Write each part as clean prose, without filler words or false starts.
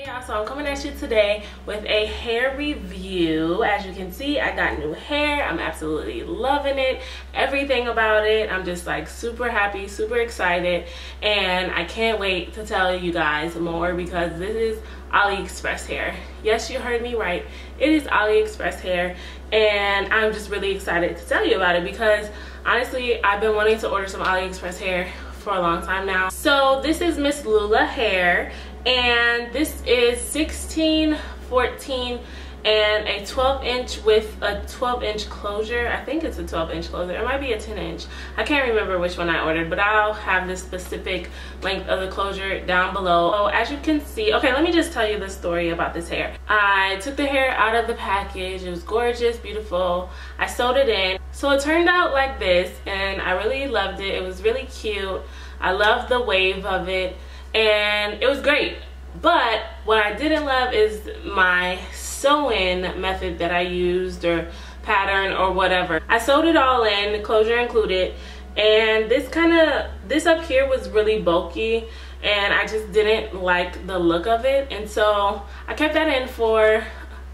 Y'all, so I'm coming at you today with a hair review. As you can see, I got new hair. I'm absolutely loving it, everything about it. I'm just like super happy, super excited, and I can't wait to tell you guys more because this is AliExpress hair. Yes, you heard me right, it is AliExpress hair, and I'm just really excited to tell you about it because honestly I've been wanting to order some AliExpress hair for a long time now. So this is Ms Lula Hair, and this is 16, 14, and a 12-inch with a 12-inch closure. I think it's a 12-inch closure. It might be a 10-inch. I can't remember which one I ordered, but I'll have the specific length of the closure down below. So as you can see, okay, let me just tell you the story about this hair. I took the hair out of the package. It was gorgeous, beautiful. I sewed it in. So it turned out like this, and I really loved it. It was really cute. I loved the wave of it, and it was great. But what I didn't love is my sewing method that I used, or pattern, or whatever. I sewed it all in, the closure included, and this up here was really bulky, and I just didn't like the look of it, and so I kept that in for,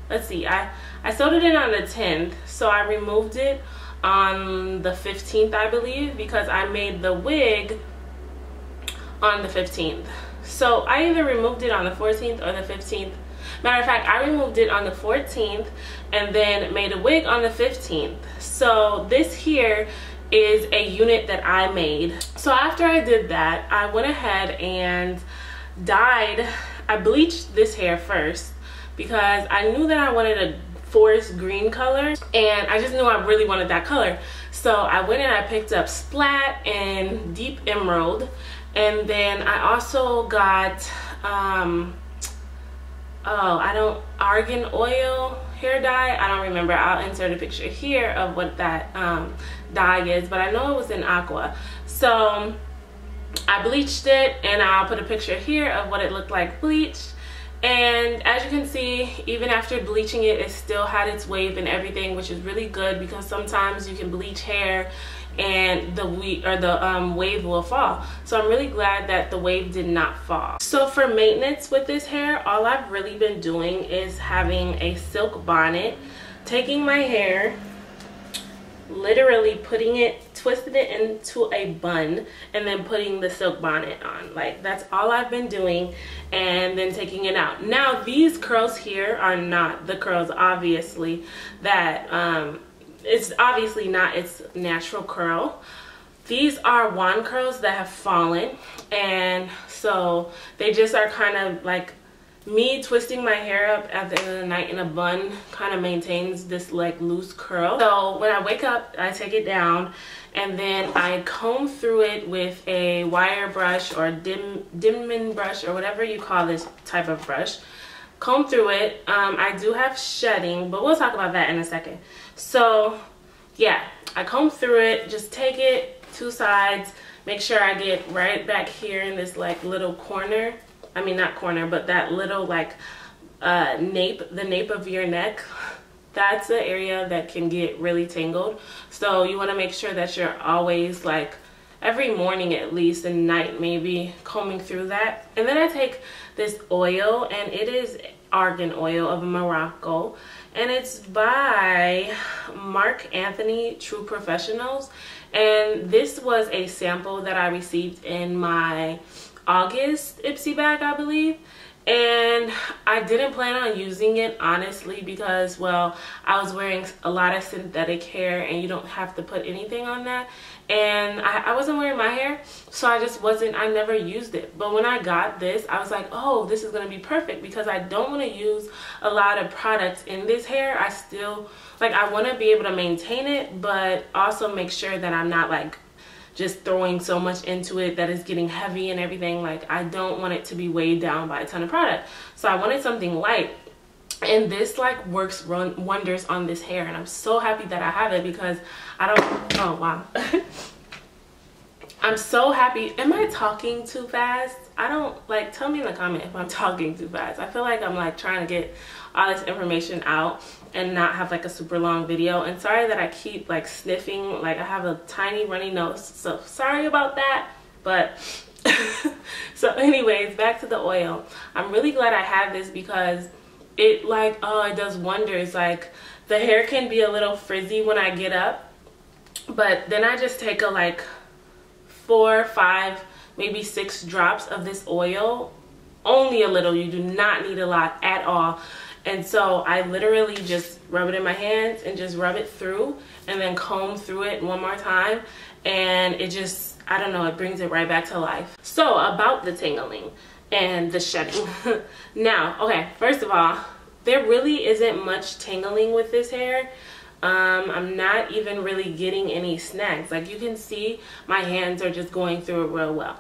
let's see, I sewed it in on the 10th, so I removed it on the 15th, I believe, because I made the wig on the 15th. So I either removed it on the 14th or the 15th. Matter of fact, I removed it on the 14th and then made a wig on the 15th. So this here is a unit that I made. So after I did that, I went ahead and I bleached this hair first because I knew that I wanted a forest green color, and I just knew I really wanted that color. So I went and I picked up Splat and Deep Emerald, and then I also got Argan oil hair dye. I don't remember. I'll insert a picture here of what that dye is, but I know it was in aqua. So I bleached it, and I'll put a picture here of what it looked like bleached. And as you can see, even after bleaching it, it still had its wave and everything, which is really good because sometimes you can bleach hair and the wave will fall. So I'm really glad that the wave did not fall. So for maintenance with this hair, all I've really been doing is having a silk bonnet, taking my hair, literally twisting it into a bun, and then putting the silk bonnet on. Like, that's all I've been doing, and then taking it out. Now these curls here are not the curls, obviously, that it's obviously not its natural curl. These are wand curls that have fallen, and so they just are kind of like me twisting my hair up at the end of the night in a bun kind of maintains this like loose curl. So when I wake up, I take it down, and then I comb through it with a wire brush or dimming brush or whatever you call this type of brush. Comb through it. I do have shedding, but we'll talk about that in a second. So yeah, I comb through it, just take it two sides, make sure I get right back here in this like little corner. I mean, not corner, but that little like nape, the nape of your neck. That's the area that can get really tangled. So you want to make sure that you're always, like, every morning at least, and night maybe, combing through that. And then I take this oil, and it is Argan oil of Morocco, and it's by Mark Anthony True Professionals. And this was a sample that I received in my August Ipsy bag, I believe, and I didn't plan on using it honestly because, well, I was wearing a lot of synthetic hair, and you don't have to put anything on that, and I wasn't wearing my hair, so I never used it. But when I got this, I was like, oh, this is gonna be perfect because I don't want to use a lot of products in this hair. I still, like, I want to be able to maintain it, but also make sure that I'm not like just throwing so much into it that it's getting heavy and everything. Like, I don't want it to be weighed down by a ton of product, so I wanted something light, and this like works wonders on this hair, and I'm so happy that I have it because oh wow. I'm so happy. Am I talking too fast? I don't, like, tell me in the comment if I'm talking too fast. I feel like I'm like trying to get all this information out and not have like a super long video. And sorry that I keep like sniffing, like I have a tiny runny nose, so sorry about that. But So anyways, back to the oil. I'm really glad I have this because it like, oh, it does wonders. Like the hair can be a little frizzy when I get up, but then I just take a like 4, 5, maybe 6 drops of this oil. Only a little. You do not need a lot at all. And so I literally just rub it in my hands and just rub it through and then comb through it one more time, and it just, I don't know, it brings it right back to life. So about the tingling and the shedding. Now, okay, first of all, there really isn't much tingling with this hair. I'm not even really getting any snags. Like you can see my hands are just going through it real well.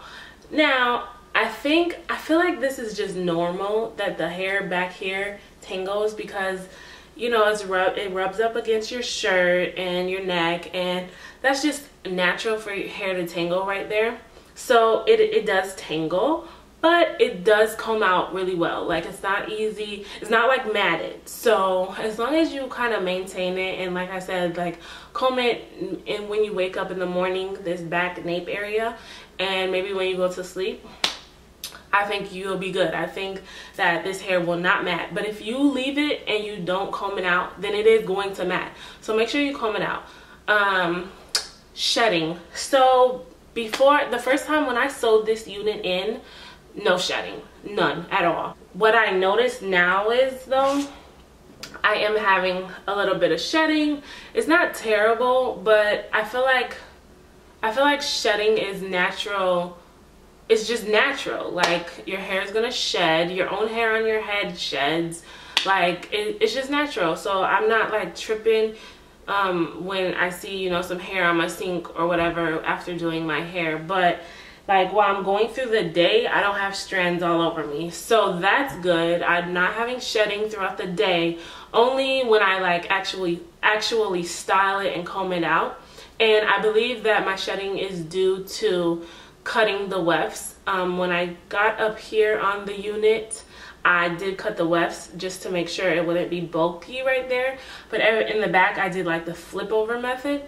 Now, I feel like this is just normal that the hair back here tingles because, you know, it rubs up against your shirt and your neck, and that's just natural for your hair to tingle right there. So it does tingle, but it does comb out really well. Like it's not easy, it's not like matted. So as long as you kind of maintain it, and like I said, like comb it, and when you wake up in the morning, this back nape area, and maybe when you go to sleep, I think you'll be good. I think that this hair will not mat. But if you leave it and you don't comb it out, then it is going to mat. So make sure you comb it out. Shedding. So before, the first time when I sewed this unit in, no shedding. None at all. What I notice now is though, I am having a little bit of shedding. It's not terrible, but I feel like shedding is natural. It's just natural. Like your hair is gonna shed, your own hair on your head sheds. Like it's just natural. So I'm not like tripping when I see, you know, some hair on my sink or whatever after doing my hair. But like while I'm going through the day, I don't have strands all over me, so that's good. I'm not having shedding throughout the day, only when I like actually style it and comb it out. And I believe that my shedding is due to cutting the wefts. When I got up here on the unit, I did cut the wefts just to make sure it wouldn't be bulky right there. But in the back, I did like the flip over method.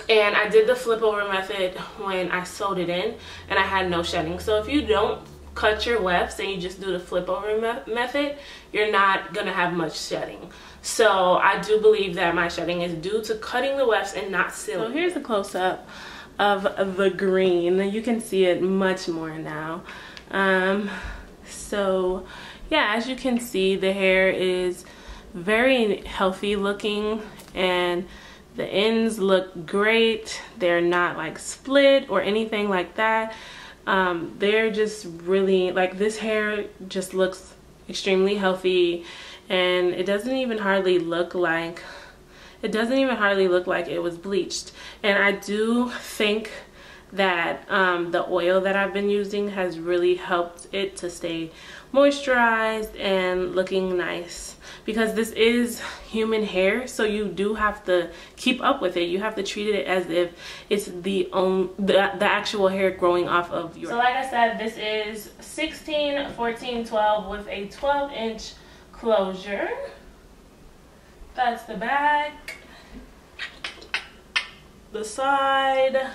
And I did the flip over method when I sewed it in, and I had no shedding. So if you don't cut your wefts and you just do the flip over method, you're not gonna have much shedding. So I do believe that my shedding is due to cutting the wefts and not sealing. So here's a close-up of the green. You can see it much more now. So yeah, as you can see, the hair is very healthy looking, and the ends look great. They're not like split or anything like that. They're just really, like, this hair just looks extremely healthy, and it doesn't even hardly look like it was bleached. And I do think that the oil that I've been using has really helped it to stay moisturized and looking nice, because this is human hair, so you do have to keep up with it. You have to treat it as if it's the actual hair growing off of your. So like I said, this is 16, 14, 12 with a 12-inch closure. That's the back, the side,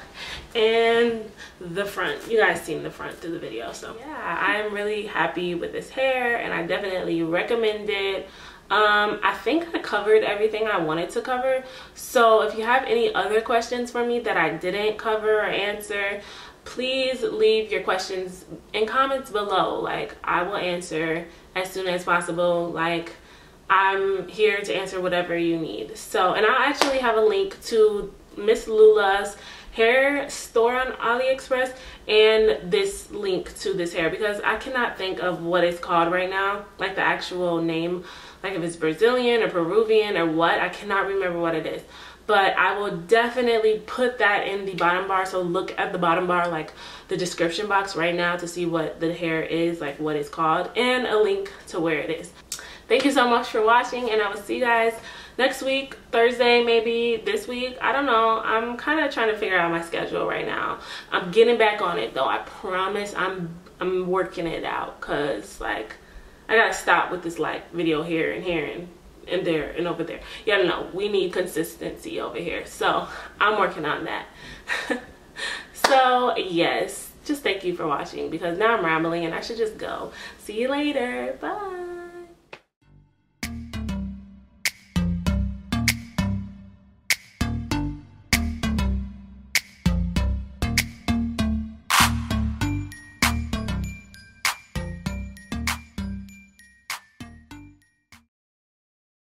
and the front. You guys seen the front through the video. So yeah, I'm really happy with this hair, and I definitely recommend it. I think I covered everything I wanted to cover. So if you have any other questions for me that I didn't cover or answer, please leave your questions in comments below. Like, I will answer as soon as possible. Like, I'm here to answer whatever you need. So, and I'll actually have a link to Ms Lula's hair store on AliExpress and this link to this hair, because I cannot think of what it's called right now, like the actual name, like if it's Brazilian or Peruvian or what. I cannot remember what it is, but I will definitely put that in the bottom bar. So look at the bottom bar, like the description box right now, to see what the hair is, like what it's called, and a link to where it is. Thank you so much for watching, and I will see you guys next week, Thursday, maybe this week. I don't know. I'm kind of trying to figure out my schedule right now. I'm getting back on it though. I promise I'm working it out, because like I gotta stop with this like video here and there and over there. Yeah, no, we need consistency over here. So I'm working on that. So yes, just thank you for watching, because now I'm rambling and I should just go. See you later. Bye.